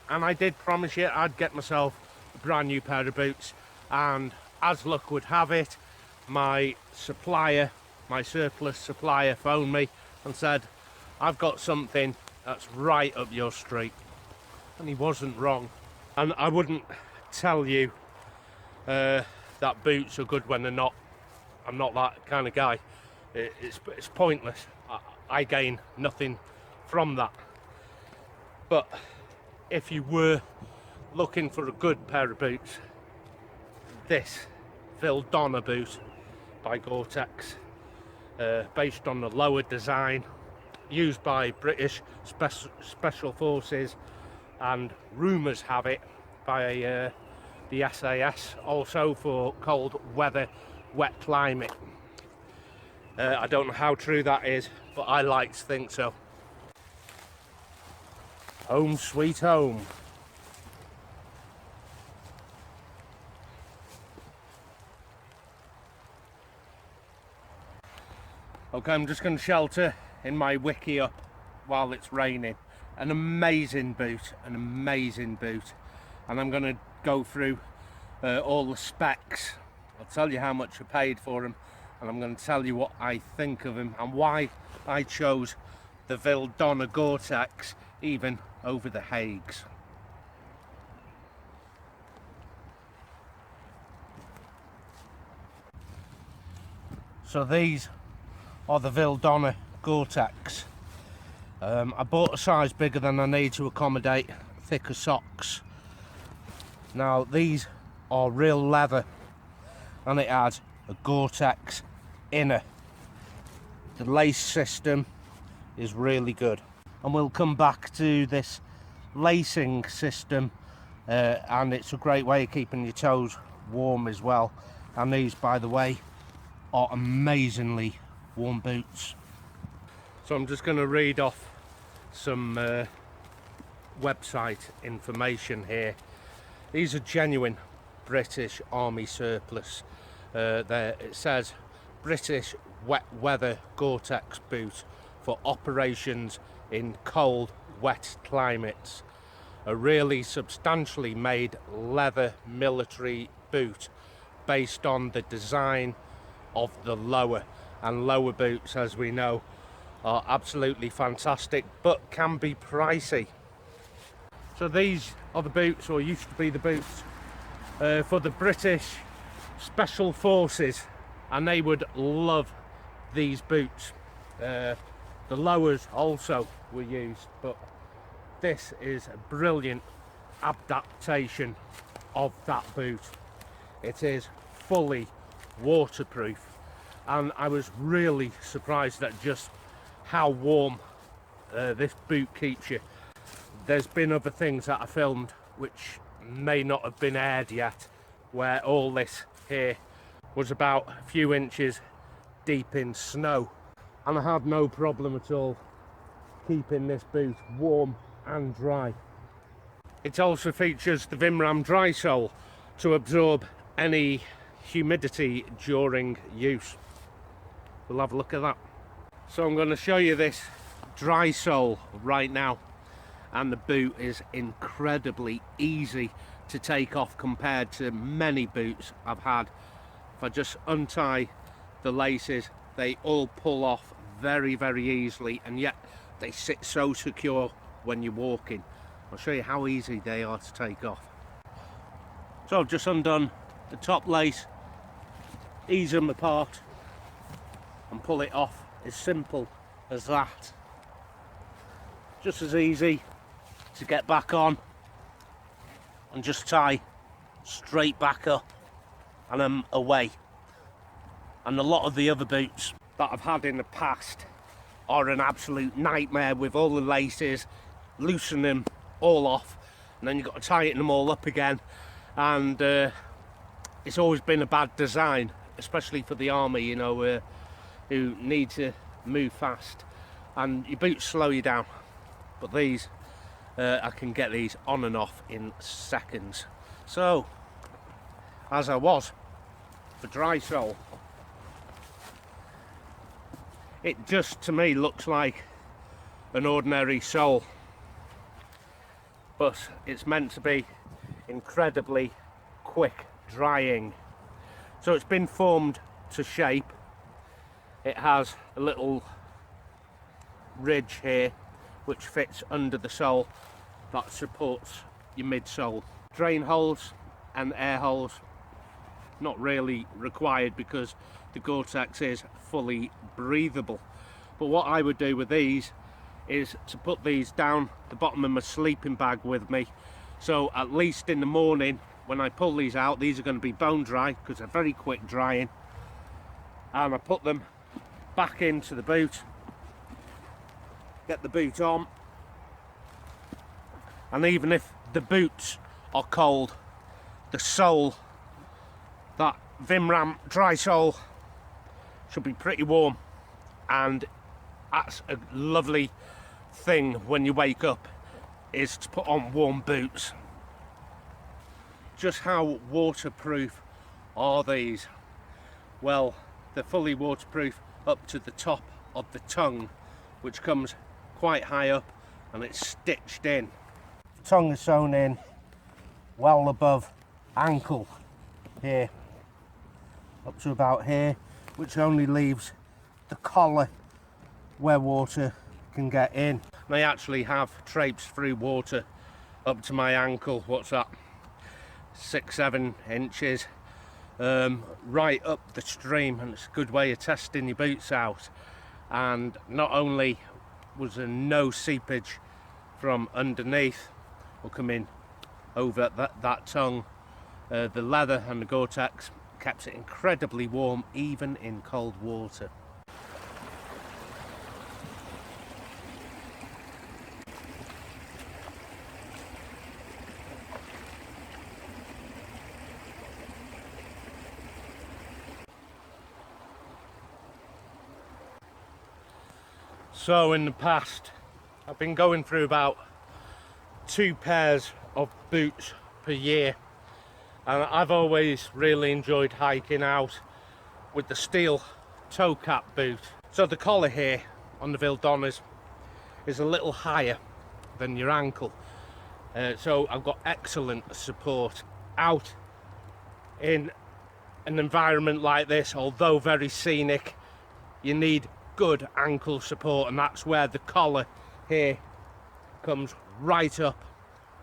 And I did promise you I'd get myself a brand new pair of boots, and as luck would have it, my supplier, my surplus supplier, phoned me and said, I've got something that's right up your street. And he wasn't wrong. And I wouldn't tell you that boots are good when they're not. I'm not that kind of guy. It's pointless. I gain nothing from that. But if you were looking for a good pair of boots, this Vildonna boot by Gore-Tex, based on the lower design, used by British Special Forces, and rumours have it by the SAS, also for cold weather, wet climate. I don't know how true that is, but I like to think so. Home sweet home. Okay, I'm just going to shelter in my wiki up while it's raining. An amazing boot, and I'm going to go through all the specs. I'll tell you how much I paid for them, and I'm going to tell you what I think of them and why I chose the Vildonna Gore-Tex even over the Hagues. So these are the Vildonna Gore-Tex. I bought a size bigger than I need to accommodate thicker socks. Now these are real leather, and it has a Gore-Tex inner. The lace system is really good, and we'll come back to this lacing system, and it's a great way of keeping your toes warm as well. And these, by the way, are amazingly warm boots. So I'm just going to read off some website information here. These are genuine British Army surplus. There it says British wet weather Gore-Tex boot for operations in cold, wet climates. A really substantially made leather military boot based on the design of the lower, and lower boots, as we know, are absolutely fantastic but can be pricey. So these are the boots, or used to be the boots, for the British Special Forces, and they would love these boots. The lowers also were used, but this is a brilliant adaptation of that boot. It is fully waterproof, and I was really surprised at just how warm this boot keeps you. There's been other things that I filmed which may not have been aired yet, where all this here was about a few inches deep in snow, and I had no problem at all keeping this boot warm and dry. It also features the Vimram dry sole to absorb any humidity during use. We'll have a look at that. So I'm going to show you this dry sole right now, and the boot is incredibly easy to take off compared to many boots I've had. If I just untie the laces, they all pull off very, very easily, and yet they sit so secure when you're walking. I'll show you how easy they are to take off. So I've just undone the top lace, ease them apart and pull it off. As simple as that. Just as easy to get back on and just tie straight back up, and I'm away. And a lot of the other boots that I've had in the past are an absolute nightmare with all the laces, loosen them all off, and then you've got to tighten them all up again, and it's always been a bad design, especially for the army, you know, who need to move fast, and your boots slow you down. But these, I can get these on and off in seconds. So, as I was for dry sole, it just to me looks like an ordinary sole. but it's meant to be incredibly quick drying. So it's been formed to shape. It has a little ridge here which fits under the sole that supports your midsole. Drain holes and air holes not really required because the Gore-Tex is fully breathable. But what I would do with these is to put these down the bottom of my sleeping bag with me, so at least in the morning when I pull these out, these are going to be bone dry because they're very quick drying, and I put them back into the boot, get the boot on, and even if the boots are cold, the sole, that Vimram dry sole, should be pretty warm, and that's a lovely thing when you wake up, is to put on warm boots. Just how waterproof are these? Well, they're fully waterproof up to the top of the tongue, which comes quite high up and it's stitched in. The tongue is sewn in well above ankle here, up to about here, which only leaves the collar where water can get in. They actually have traipsed through water up to my ankle. What's that? 6-7 inches, right up the stream, and it's a good way of testing your boots out. And not only was there no seepage from underneath or coming over that tongue, the leather and the Gore-Tex kept it incredibly warm even in cold water. So in the past, I've been going through about 2 pairs of boots per year, and I've always really enjoyed hiking out with the steel toe cap boot. So the collar here on the Vildonas is a little higher than your ankle, so I've got excellent support. Out in an environment like this, although very scenic, you need good ankle support, and that's where the collar here comes right up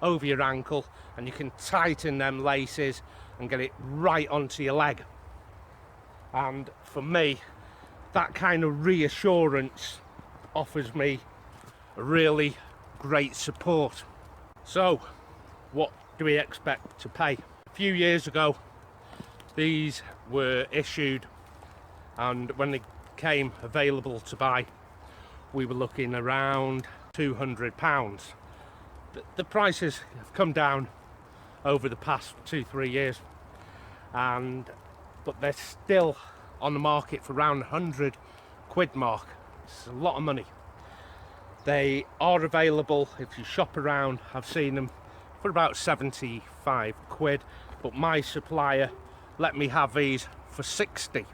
over your ankle, and you can tighten them laces and get it right onto your leg. And for me, that kind of reassurance offers me a really great support. So what do we expect to pay? A few years ago these were issued, and when they came available to buy, we were looking around £200. The prices have come down over the past 2-3 years, but they're still on the market for around £100 mark. It's a lot of money. They are available if you shop around. I've seen them for about £75, but my supplier let me have these for £60.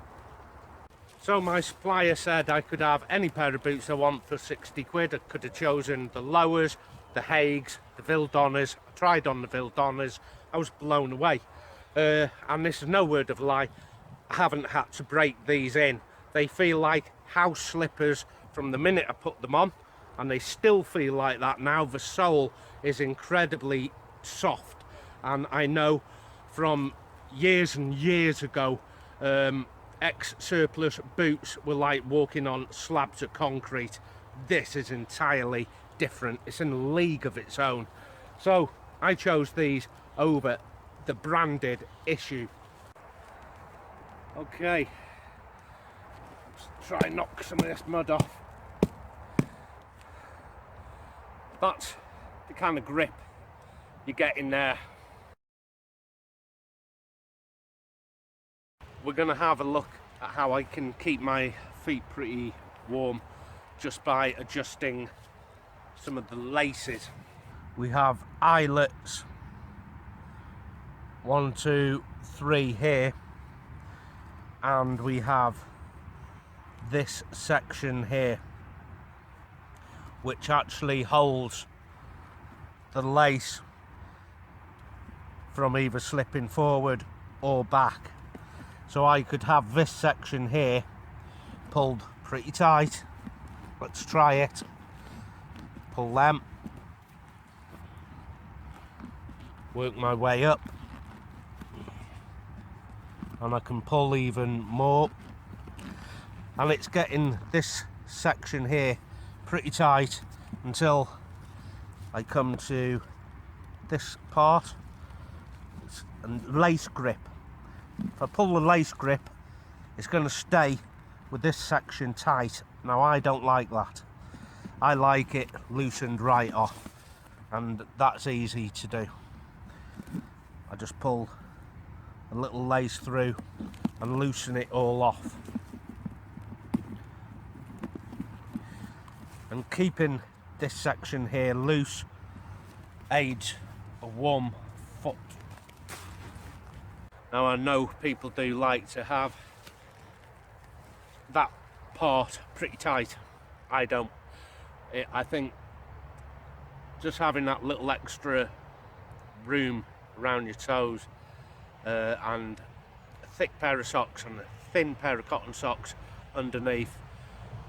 So my supplier said I could have any pair of boots I want for £60. I could have chosen the Lowers, the Haigs, the Vildonas. I tried on the Vildonas. I was blown away. And this is no word of a lie, I haven't had to break these in. They feel like house slippers from the minute I put them on, and they still feel like that now. The sole is incredibly soft, and I know from years and years ago, ex-surplus boots were like walking on slabs of concrete. This is entirely different. It's in a league of its own. So I chose these over the branded issue. Okay, let's try and knock some of this mud off. That's the kind of grip you get in there. We're going to have a look at how I can keep my feet pretty warm just by adjusting some of the laces. We have eyelets, 1, 2, 3 here, and we have this section here which actually holds the lace from either slipping forward or back. So I could have this section here pulled pretty tight. Let's try it. Pull them. Work my way up. And I can pull even more. And it's getting this section here pretty tight until I come to this part and lace grip. If I pull the lace grip, it's going to stay with this section tight. Now I don't like that. I like it loosened right off, and that's easy to do. I just pull a little lace through and loosen it all off. And keeping this section here loose aids a warm foot. Now I know people do like to have that part pretty tight. I don't. I think just having that little extra room around your toes and a thick pair of socks and a thin pair of cotton socks underneath,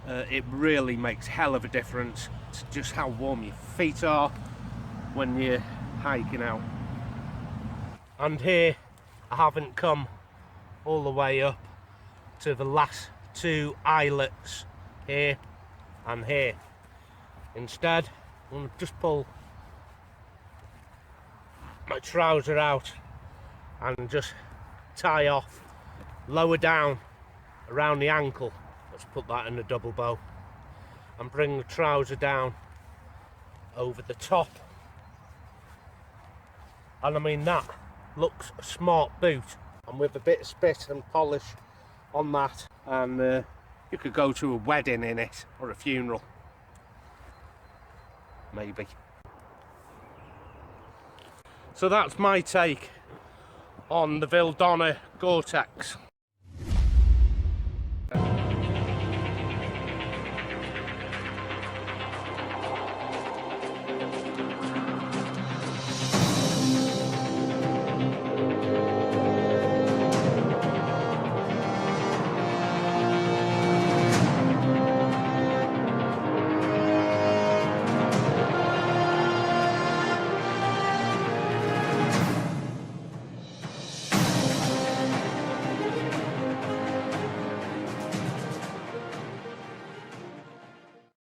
it really makes hell of a difference to just how warm your feet are when you're hiking out. And here I haven't come all the way up to the last two eyelets here and here. Instead, I'm going to just pull my trouser out and just tie off lower down around the ankle. Let's put that in a double bow and bring the trouser down over the top. And I mean, that looks a smart boot, and with a bit of spit and polish on that, and you could go to a wedding in it or a funeral, maybe. So that's my take on the Vildonna Gore-Tex.